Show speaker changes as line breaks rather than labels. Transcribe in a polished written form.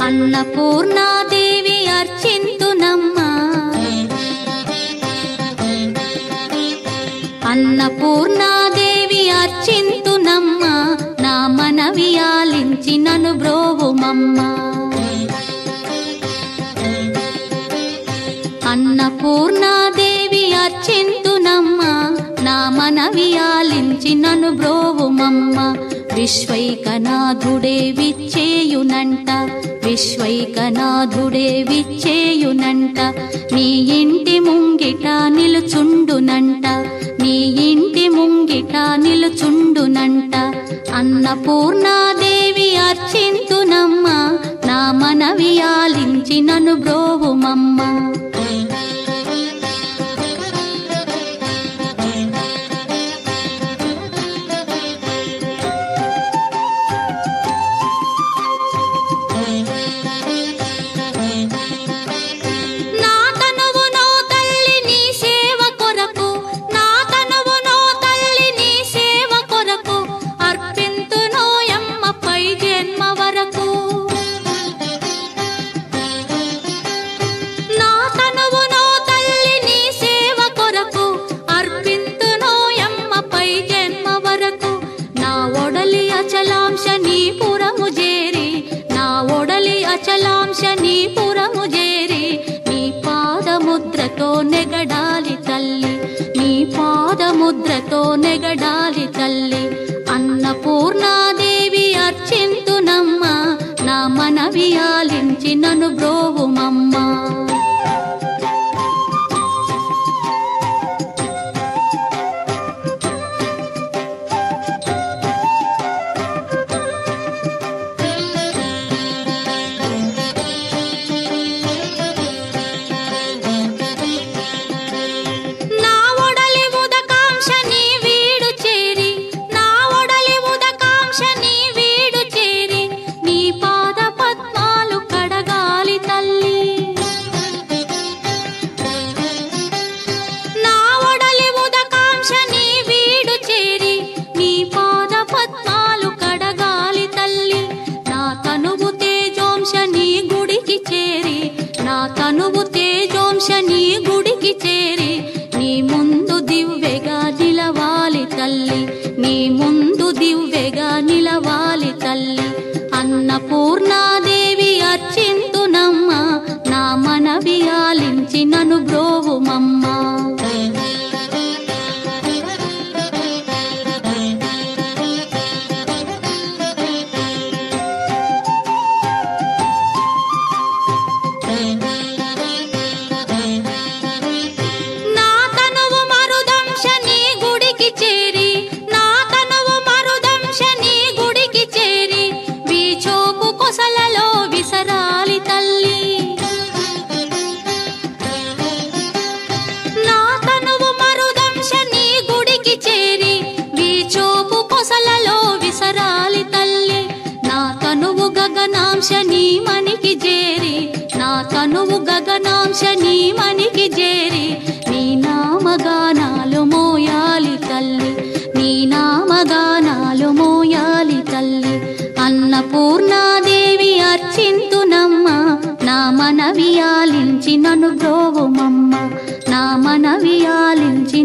అన్నపూర్ణాదేవి అర్చింతునమ్మా, అన్నపూర్ణాదేవి అర్చింతునమ్మా, నా మనవి ఆలించి నన్ను బ్రోవుమమ్మా. అన్నపూర్ణాదేవి అర్చింతునమ్మా, నా మనవి ఆలించి నన్ను బ్రోవుమమ్మా. విశ్వైకనాథుడే విచ్చేయునంట, విశ్వైకనాథుడే విచ్చేయునంట, నీ ఇంటి ముంగిట నిలుచుండునంట, నీ ఇంటి ముంగిట నిలుచుండునంట. అన్నపూర్ణాదేవి అర్చింతునమ్మా, నా మనవి ఆలించి నన్ను బ్రోవుమమ్మా. అచలాంశనీపురము చేరి నీ పాదముద్రతో నెగడాలి తల్లి, నీ పాదముద్రతో నెగడాలి తల్లి. అన్నపూర్ణాదేవి అర్చింతునమ్మా, నా మనవి ఆలించి నన్ను బ్రోవుమమ్మా. తనువు తేజోంశని గుడికి చేరి నీ ముందు దివ్వెగా నిలవాలి తల్లి, నీ ముందు దివ్వెగా నిలవాలి తల్లి. అన్నపూర్ణాదేవి అర్చింతునమ్మా, నా మనవి ఆలించి నన్ను బ్రోవుమమ్మా. గగనాంశని మనికి చేరి, నా తనువు గగనాంశని మనికి చేరి నీ నామగానాలు మోయాలి తల్లి, నీ నామగానాలు మోయాలి తల్లి. అన్నపూర్ణాదేవి అర్చింతునమ్మా, నా మనవి ఆలించి నన్ను బ్రోవుమమ్మా, నా మనవి ఆలించి